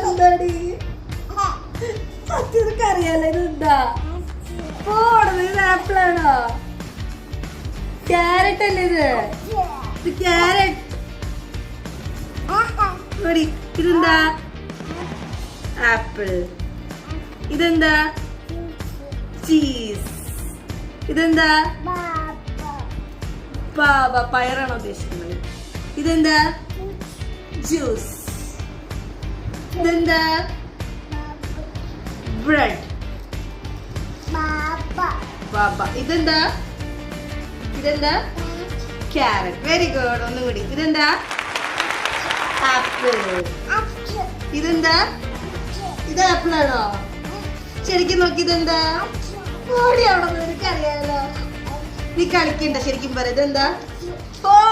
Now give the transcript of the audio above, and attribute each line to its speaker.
Speaker 1: എന്താടി സത്യതൊക്കെ അറിയാലോ ഇതെന്താ ഇത് ആപ്പിളാണോ ക്യാരറ്റ് അല്ലേ ഇത് ക്യാരറ്റ് ഇതെന്താ ആപ്പിൾ ഇതെന്താ ചീസ് ഇതെന്താ പാവ പയറാണോ ഉദ്ദേശിക്കുന്നത് ഇതെന്താ ജ്യൂസ് ഇതെന്താ ബ്രെഡ് ബാബ ഇതെന്താ ഇതെന്താ ക്യാരറ്റ് വെരി ഗുഡ് ഒന്നും കൂടി ഇതെന്താ ആപ്പിൾ ഇതെന്താ ഇത് ആപ്പിൾ ആണോ ശരിക്കും നോക്കി ഇതെന്താ ഓടി അവിടെ നിനക്ക് അറിയാലോ നീ കളിക്കണ്ട ശരിക്കും പറ ഇതെന്താ